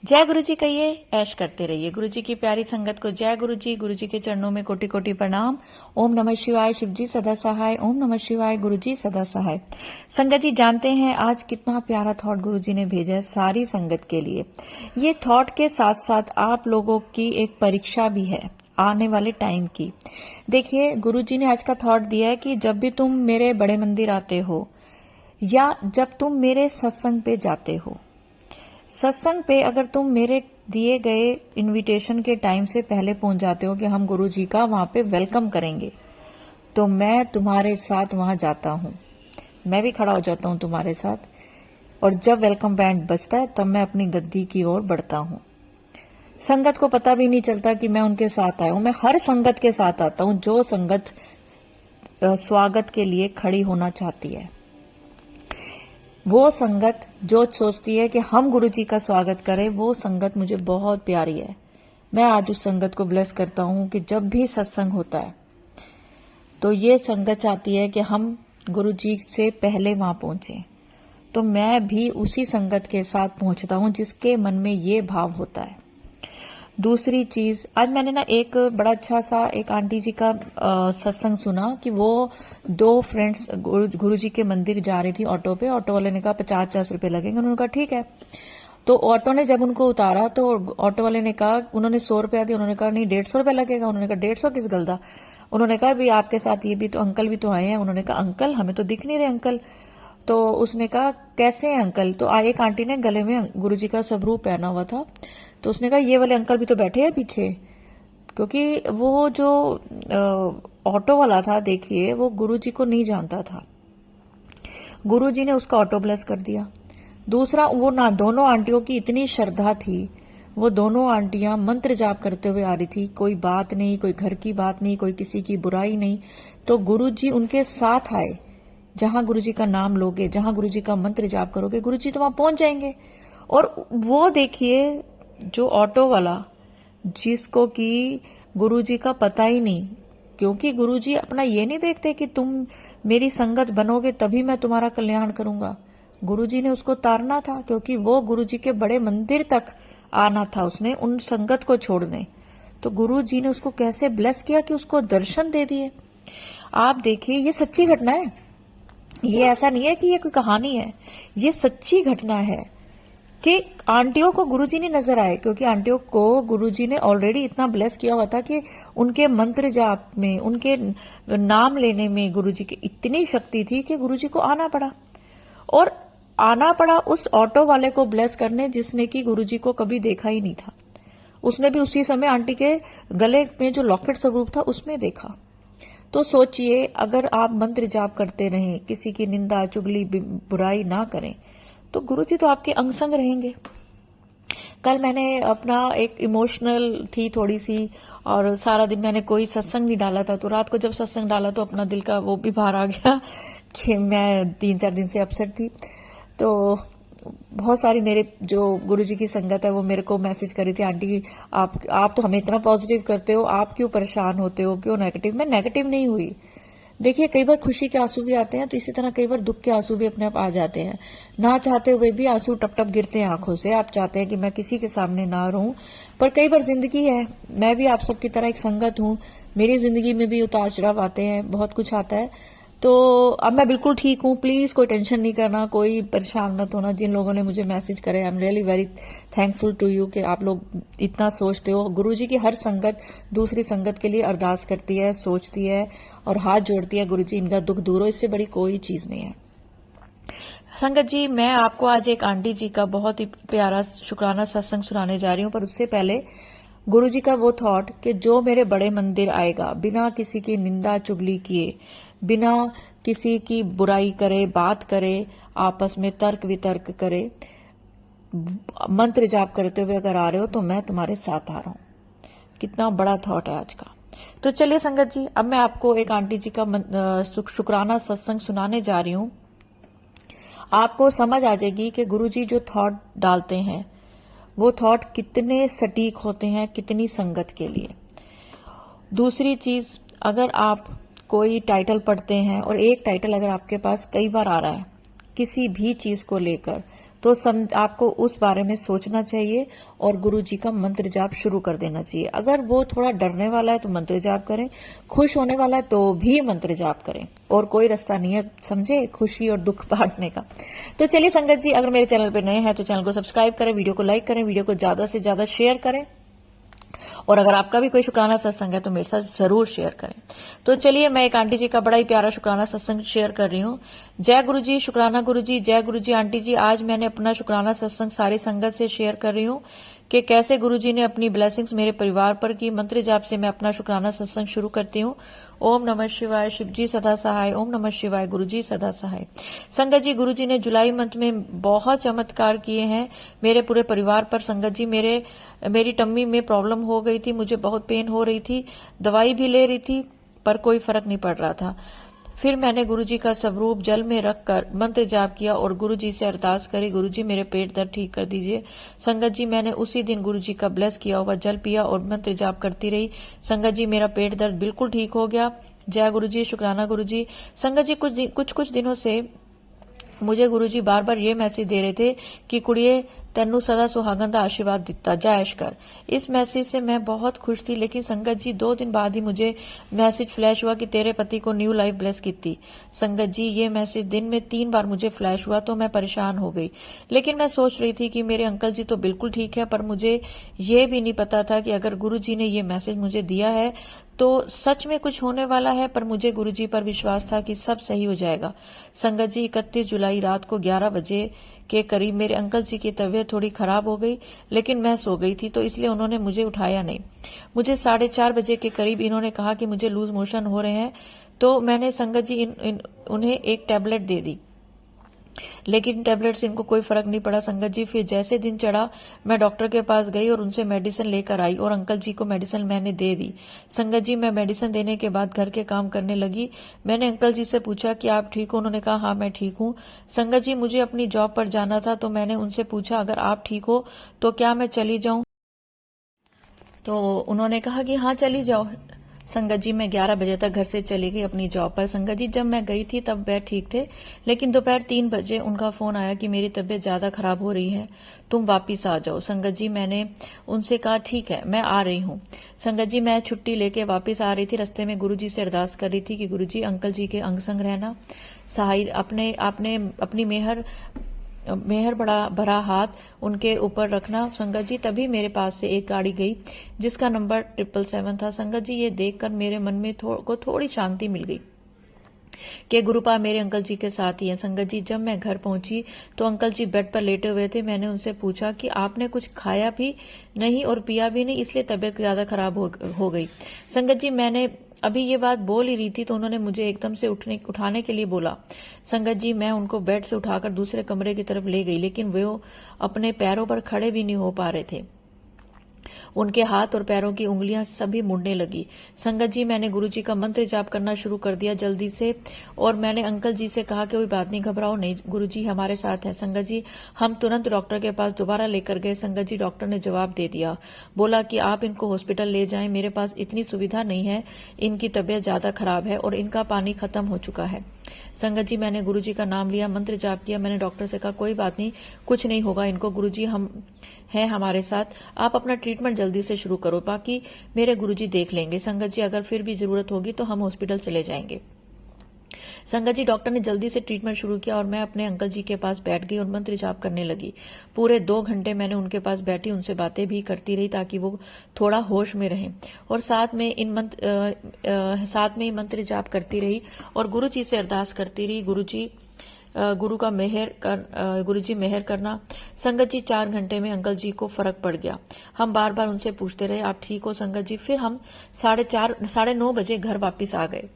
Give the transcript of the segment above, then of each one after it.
जय गुरु जी कहिए, ऐश करते रहिए। गुरु जी की प्यारी संगत को जय गुरु जी के चरणों में कोटि कोटि प्रणाम। ओम नमः शिवाय, शिव जी सदा सहाय। ओम नमः शिवाय, गुरु जी सदा सहाय। संगत जी जानते हैं आज कितना प्यारा थॉट गुरु जी ने भेजा है सारी संगत के लिए। ये थॉट के साथ साथ आप लोगों की एक परीक्षा भी है आने वाले टाइम की। देखिए गुरु जी ने आज का थॉट दिया है कि जब भी तुम मेरे बड़े मंदिर आते हो या जब तुम मेरे सत्संग पे जाते हो, सत्संग पे अगर तुम मेरे दिए गए इनविटेशन के टाइम से पहले पहुंच जाते हो कि हम गुरु जी का वहां पे वेलकम करेंगे, तो मैं तुम्हारे साथ वहां जाता हूं। मैं भी खड़ा हो जाता हूं तुम्हारे साथ, और जब वेलकम बैंड बजता है तब मैं अपनी गद्दी की ओर बढ़ता हूं। संगत को पता भी नहीं चलता कि मैं उनके साथ आया हूं। मैं हर संगत के साथ आता हूं जो संगत स्वागत के लिए खड़ी होना चाहती है। वो संगत जो सोचती है कि हम गुरु जी का स्वागत करें, वो संगत मुझे बहुत प्यारी है। मैं आज उस संगत को ब्लेस करता हूं कि जब भी सत्संग होता है तो ये संगत चाहती है कि हम गुरु जी से पहले वहां पहुंचे। तो मैं भी उसी संगत के साथ पहुंचता हूं जिसके मन में ये भाव होता है। दूसरी चीज, आज मैंने ना एक बड़ा अच्छा सा एक आंटी जी का सत्संग सुना कि वो दो फ्रेंड्स गुरु जी के मंदिर जा रही थी ऑटो पे। ऑटो वाले ने कहा 50-50 रुपए लगेंगे। उन्होंने कहा ठीक है। तो ऑटो ने जब उनको उतारा तो ऑटो वाले ने कहा, उन्होंने 100 रुपया दिया। उन्होंने कहा नहीं 150 रुपया लगेगा। उन्होंने कहा 150 किस गलदा। उन्होंने कहा भी आपके साथ ये भी तो अंकल भी तो आए हैं। उन्होंने कहा अंकल हमें तो दिख नहीं रहे अंकल। तो उसने कहा कैसे हैं अंकल। तो एक आंटी ने गले में गुरुजी का स्वरूप पहना हुआ था। तो उसने कहा ये वाले अंकल भी तो बैठे हैं पीछे, क्योंकि वो जो ऑटो वाला था, देखिए वो गुरुजी को नहीं जानता था। गुरुजी ने उसका ऑटो ब्लेस कर दिया। दूसरा, वो ना दोनों आंटियों की इतनी श्रद्धा थी, वो दोनों आंटियां मंत्र जाप करते हुए आ रही थी। कोई बात नहीं, कोई घर की बात नहीं, कोई किसी की बुराई नहीं। तो गुरुजी उनके साथ आए। जहां गुरुजी का नाम लोगे, जहां गुरुजी का मंत्र जाप करोगे, गुरुजी तो वहां पहुंच जाएंगे। और वो देखिए जो ऑटो वाला, जिसको कि गुरुजी का पता ही नहीं, क्योंकि गुरुजी अपना ये नहीं देखते कि तुम मेरी संगत बनोगे तभी मैं तुम्हारा कल्याण करूंगा। गुरुजी ने उसको तारना था, क्योंकि वो गुरुजी के बड़े मंदिर तक आना था उसने उन संगत को छोड़ने। तो गुरुजी ने उसको कैसे ब्लेस किया कि उसको दर्शन दे दिए। आप देखिए ये सच्ची घटना है। ये ऐसा नहीं है कि ये कोई कहानी है, ये सच्ची घटना है कि आंटियों को गुरुजी नहीं नजर आए, क्योंकि आंटियों को गुरुजी ने ऑलरेडी इतना ब्लेस किया हुआ था कि उनके मंत्र जाप में, उनके नाम लेने में गुरुजी की इतनी शक्ति थी कि गुरुजी को आना पड़ा। और आना पड़ा उस ऑटो वाले को ब्लेस करने जिसने कि गुरुजी को कभी देखा ही नहीं था। उसने भी उसी समय आंटी के गले में जो लॉकेट स्वरूप था उसमें देखा। तो सोचिए, अगर आप मंत्र जाप करते रहें, किसी की निंदा चुगली बुराई ना करें, तो गुरुजी तो आपके अंग संग रहेंगे। कल मैंने अपना एक इमोशनल थी थोड़ी सी, और सारा दिन मैंने कोई सत्संग नहीं डाला था। तो रात को जब सत्संग डाला तो अपना दिल का वो भी बाहर आ गया कि मैं 3-4 दिन से अपसेट थी। तो बहुत सारी मेरे जो गुरुजी की संगत है वो मेरे को मैसेज करी थी, आंटी आप तो हमें इतना पॉजिटिव करते हो, आप क्यों परेशान होते हो, क्यों नेगेटिव। मैं नेगेटिव नहीं हुई। देखिए कई बार खुशी के आंसू भी आते हैं, तो इसी तरह कई बार दुख के आंसू भी अपने आप आ जाते हैं। ना चाहते हुए भी आंसू टप टप गिरते हैं आंखों से। आप चाहते हैं कि मैं किसी के सामने ना रहूं, पर कई बार जिंदगी है। मैं भी आप सबकी तरह एक संगत हूं। मेरी जिंदगी में भी उतार चढ़ाव आते हैं, बहुत कुछ आता है। तो अब मैं बिल्कुल ठीक हूँ। प्लीज कोई टेंशन नहीं करना, कोई परेशान मत होना। जिन लोगों ने मुझे मैसेज करे, I am really very thankful to you कि आप लोग इतना सोचते हो। गुरुजी की हर संगत दूसरी संगत के लिए अरदास करती है, सोचती है और हाथ जोड़ती है, गुरुजी इनका दुख दूर हो। इससे बड़ी कोई चीज नहीं है। संगत जी, मैं आपको आज एक आंटी जी का बहुत ही प्यारा शुक्राना सत्संग सुनाने जा रही हूँ, पर उससे पहले गुरुजी का वो थॉट कि जो मेरे बड़े मंदिर आएगा, बिना किसी की निंदा चुगली किए, बिना किसी की बुराई करे, बात करे, आपस में तर्क वितर्क करे, मंत्र जाप करते हुए अगर आ रहे हो तो मैं तुम्हारे साथ आ रहा हूं। कितना बड़ा थॉट है आज का। तो चलिए संगत जी, अब मैं आपको एक आंटी जी का शुक्राना सत्संग सुनाने जा रही हूं। आपको समझ आ जाएगी कि गुरुजी जो थॉट डालते हैं वो थॉट कितने सटीक होते हैं, कितनी संगत के लिए। दूसरी चीज, अगर आप कोई टाइटल पढ़ते हैं और एक टाइटल अगर आपके पास कई बार आ रहा है किसी भी चीज को लेकर, तो तो आपको उस बारे में सोचना चाहिए और गुरु जी का मंत्र जाप शुरू कर देना चाहिए। अगर वो थोड़ा डरने वाला है तो मंत्र जाप करें, खुश होने वाला है तो भी मंत्र जाप करें, और कोई रास्ता नहीं है, समझे, खुशी और दुख बांटने का। तो चलिए संगत जी, अगर मेरे चैनल पे नए हैं तो चैनल को सब्सक्राइब करें, वीडियो को लाइक करें, वीडियो को ज्यादा से ज्यादा शेयर करें, और अगर आपका भी कोई शुक्राना सत्संग है तो मेरे साथ जरूर शेयर करें। तो चलिए, मैं एक आंटी जी का बड़ा ही प्यारा शुक्राना सत्संग शेयर कर रही हूँ। जय गुरु जी, शुक्राना गुरु जी, जय गुरु जी। आंटी जी, आज मैंने अपना शुक्राना सत्संग सारी संगत से शेयर कर रही हूँ कि कैसे गुरु जी ने अपनी ब्लेसिंग्स मेरे परिवार पर की। मंत्र जाप से मैं अपना शुक्राना सत्संग शुरू करती हूँ। ओम नमः शिवाय, शिव जी सदा सहाय। ओम नमः शिवाय, गुरु जी सदा सहाय। संगत जी, गुरु जी ने जुलाई मंथ में बहुत चमत्कार किए हैं मेरे पूरे परिवार पर। संगत जी, मेरी टम्मी में प्रॉब्लम हो गई थी, मुझे बहुत पेन हो रही थी, दवाई भी ले रही थी पर कोई फर्क नहीं पड़ रहा था। फिर मैंने गुरुजी का स्वरूप जल में रखकर मंत्र जाप किया और गुरुजी से अरदास करी, गुरुजी मेरे पेट दर्द ठीक कर दीजिए। संगत जी, मैंने उसी दिन गुरुजी का ब्लेस किया हुआ जल पिया और मंत्र जाप करती रही। संगत जी, मेरा पेट दर्द बिल्कुल ठीक हो गया। जय गुरुजी, शुक्राना गुरुजी। संगत जी, कुछ दिनों से मुझे गुरुजी बार बार ये मैसेज दे रहे थे कि कुड़िए तेनू सदा सुहागन का आशीर्वाद दिता, जा ऐश कर। इस मैसेज से मैं बहुत खुश थी, लेकिन संगत जी 2 दिन बाद ही मुझे मैसेज फ्लैश हुआ कि तेरे पति को न्यू लाइफ ब्लेस की थी। संगत जी, ये मैसेज दिन में 3 बार मुझे फ्लैश हुआ तो मैं परेशान हो गई। लेकिन मैं सोच रही थी कि मेरे अंकल जी तो बिल्कुल ठीक है, पर मुझे ये भी नहीं पता था कि अगर गुरु जी ने ये मैसेज मुझे दिया है तो सच में कुछ होने वाला है। पर मुझे गुरुजी पर विश्वास था कि सब सही हो जाएगा। संगत जी, 31 जुलाई रात को 11 बजे के करीब मेरे अंकल जी की तबीयत थोड़ी खराब हो गई, लेकिन मैं सो गई थी तो इसलिए उन्होंने मुझे उठाया नहीं। मुझे 4:30 बजे के करीब इन्होंने कहा कि मुझे लूज मोशन हो रहे हैं, तो मैंने संगत जी उन्हें एक टैबलेट दे दी, लेकिन टैबलेट से इनको कोई फर्क नहीं पड़ा। संगत जी, फिर जैसे दिन चढ़ा मैं डॉक्टर के पास गई और उनसे मेडिसिन लेकर आई और अंकल जी को मेडिसिन मैंने दे दी। संगत जी, मैं मेडिसिन देने के बाद घर के काम करने लगी। मैंने अंकल जी से पूछा कि आप ठीक हो? उन्होंने कहा हाँ मैं ठीक हूँ। संगत जी, मुझे अपनी जॉब पर जाना था तो मैंने उनसे पूछा अगर आप ठीक हो तो क्या मैं चली जाऊं? तो उन्होंने कहा कि हाँ चली जाओ। संगत जी, मैं 11 बजे तक घर से चली गई अपनी जॉब पर। संगत जी, जब मैं गई थी तब वह ठीक थे, लेकिन दोपहर 3 बजे उनका फोन आया कि मेरी तबीयत ज्यादा खराब हो रही है, तुम वापिस आ जाओ। संगत जी, मैंने उनसे कहा ठीक है मैं आ रही हूँ। संगत जी, मैं छुट्टी लेके वापिस आ रही थी, रास्ते में गुरु जी से अरदास कर रही थी कि गुरु जी अंकल जी के अंग संग रहना, सहाय आपने अपनी मेहर बड़ा भरा हाथ उनके ऊपर रखना। संगत जी, तभी मेरे पास से एक गाड़ी गई जिसका नंबर 777 था। संगत जी, ये देखकर मेरे मन में थोड़ी शांति मिल गई कि गुरुपा मेरे अंकल जी के साथ ही हैं। संगत जी, जब मैं घर पहुंची तो अंकल जी बेड पर लेटे हुए थे। मैंने उनसे पूछा कि आपने कुछ खाया भी नहीं और पिया भी नहीं, इसलिए तबीयत ज्यादा खराब हो गई। संगत जी, मैंने अभी ये बात बोल ही रही थी तो उन्होंने मुझे एकदम से उठाने के लिए बोला। संगत जी, मैं उनको बेड से उठाकर दूसरे कमरे की तरफ ले गई, लेकिन वो अपने पैरों पर खड़े भी नहीं हो पा रहे थे। उनके हाथ और पैरों की उंगलियां सभी मुड़ने लगी। संगत जी, मैंने गुरुजी का मंत्र जाप करना शुरू कर दिया जल्दी से, और मैंने अंकल जी से कहा कि कोई बात नहीं, घबराओ नहीं, गुरुजी हमारे साथ है। संगत जी, हम तुरंत डॉक्टर के पास दोबारा लेकर गए। संगत जी, डॉक्टर ने जवाब दे दिया, बोला कि आप इनको हॉस्पिटल ले जाएं, मेरे पास इतनी सुविधा नहीं है, इनकी तबीयत ज्यादा खराब है और इनका पानी खत्म हो चुका है। संगत जी, मैंने गुरुजी का नाम लिया, मंत्र जाप किया। मैंने डॉक्टर से कहा कोई बात नहीं, कुछ नहीं होगा इनको, गुरुजी हम है हमारे साथ, आप अपना ट्रीटमेंट जल्दी से शुरू करो, बाकी मेरे गुरुजी देख लेंगे। संगत जी, अगर फिर भी जरूरत होगी तो हम हॉस्पिटल चले जाएंगे। संगत जी, डॉक्टर ने जल्दी से ट्रीटमेंट शुरू किया और मैं अपने अंकल जी के पास बैठ गई और मंत्र जाप करने लगी। पूरे 2 घंटे मैंने उनके पास बैठी, उनसे बातें भी करती रही ताकि वो थोड़ा होश में रहें, और साथ में ही मंत्र जाप करती रही और गुरु जी से अरदास करती रही, गुरु जी मेहर करना। संगत जी, 4 घंटे में अंकल जी को फर्क पड़ गया। हम बार बार उनसे पूछते रहे आप ठीक हो संगत जी। फिर हम 9:30 बजे घर वापस आ गए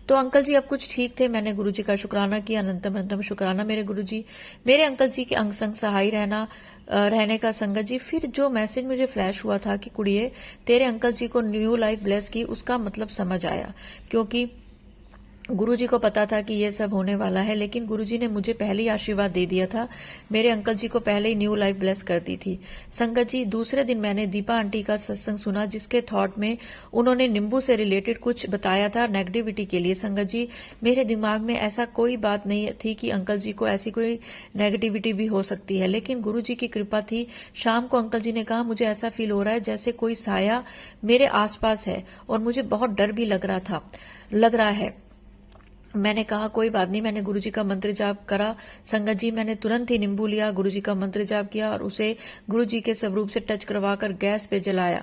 तो अंकल जी अब कुछ ठीक थे। मैंने गुरुजी का शुक्राना किया, अनंतम शुक्राना मेरे गुरुजी, मेरे अंकल जी के अंग संग सहाय रहने का। संगत जी, फिर जो मैसेज मुझे फ्लैश हुआ था कि कुड़िए तेरे अंकल जी को न्यू लाइफ ब्लेस की, उसका मतलब समझ आया, क्योंकि गुरुजी को पता था कि ये सब होने वाला है, लेकिन गुरुजी ने मुझे पहले ही आशीर्वाद दे दिया था। मेरे अंकल जी को पहले ही न्यू लाइफ ब्लेस कर दी थी। संगत जी, दूसरे दिन मैंने दीपा आंटी का सत्संग सुना, जिसके थॉट में उन्होंने नींबू से रिलेटेड कुछ बताया था नेगेटिविटी के लिए। संगत जी, मेरे दिमाग में ऐसा कोई बात नहीं थी कि अंकल जी को ऐसी कोई नेगेटिविटी भी हो सकती है, लेकिन गुरुजी की कृपा थी। शाम को अंकल जी ने कहा, मुझे ऐसा फील हो रहा है जैसे कोई साया मेरे आसपास है और मुझे बहुत डर भी लग रहा है। मैंने कहा कोई बात नहीं। मैंने गुरुजी का मंत्र जाप करा। संगत जी, मैंने तुरंत ही नींबू लिया, गुरुजी का मंत्र जाप किया और उसे गुरुजी के स्वरूप से टच करवाकर गैस पे जलाया,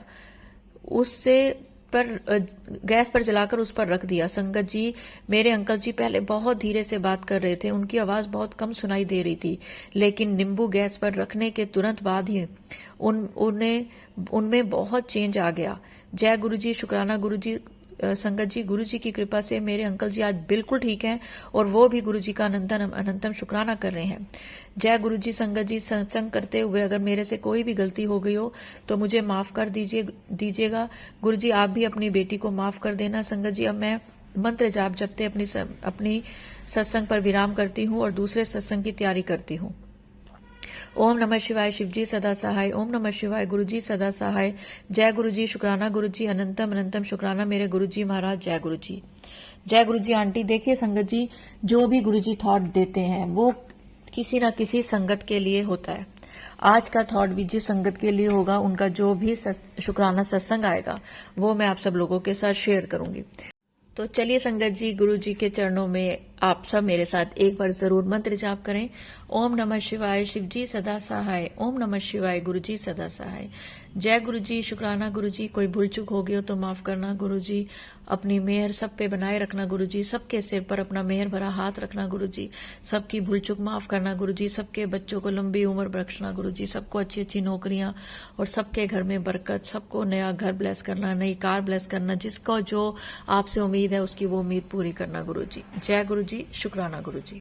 गैस पर जलाकर उस पर रख दिया। संगत जी, मेरे अंकल जी पहले बहुत धीरे से बात कर रहे थे, उनकी आवाज बहुत कम सुनाई दे रही थी, लेकिन नींबू गैस पर रखने के तुरंत बाद ही उनमें बहुत चेंज आ गया। जय गुरुजी, शुक्राना गुरुजी। संगत जी, गुरुजी की कृपा से मेरे अंकल जी आज बिल्कुल ठीक हैं और वो भी गुरुजी का अनंतम शुक्राना कर रहे हैं। जय गुरुजी। संगत जी, सत्संग करते हुए अगर मेरे से कोई भी गलती हो गई हो तो मुझे माफ कर दीजिएगा। गुरुजी, आप भी अपनी बेटी को माफ कर देना। संगत जी, अब मैं मंत्र जाप जपते अपनी सत्संग पर विराम करती हूँ और दूसरे सत्संग की तैयारी करती हूँ। ओम नमः शिवाय, शिवजी सदा सहाय। ओम नमः शिवाय, गुरुजी सदा सहाय। जय गुरुजी, शुक्राना गुरुजी, अनंतम शुक्राना मेरे गुरुजी महाराज। जय गुरुजी। जय गुरुजी आंटी। देखिए संगत जी, जो भी गुरुजी थॉट देते हैं वो किसी न किसी संगत के लिए होता है। आज का थॉट भी जिस संगत के लिए होगा, उनका जो भी शुक्राना सत्संग आएगा वो मैं आप सब लोगों के साथ शेयर करूंगी। तो चलिए संगत जी, गुरु जी के चरणों में आप सब मेरे साथ एक बार जरूर मंत्र जाप करें। ओम नमः शिवाय, शिवजी सदा सहाय। ओम नमः शिवाय, गुरुजी सदा सहाय। जय गुरुजी, शुक्राना गुरुजी। कोई भूल चूक हो गई हो तो माफ करना गुरुजी। अपनी मेहर सब पे बनाए रखना गुरुजी। सबके सिर पर अपना मेहर भरा हाथ रखना गुरुजी। सबकी भूल चूक माफ करना गुरुजी। सबके बच्चों को लंबी उम्र बख्शना गुरुजी। सबको अच्छी अच्छी नौकरियां और सबके घर में बरकत। सबको नया घर ब्लेस करना, नई कार ब्लेस करना। जिसको जो आपसे उम्मीद है उसकी वो उम्मीद पूरी करना गुरुजी। जय गुरुजी, शुक्राना गुरुजी।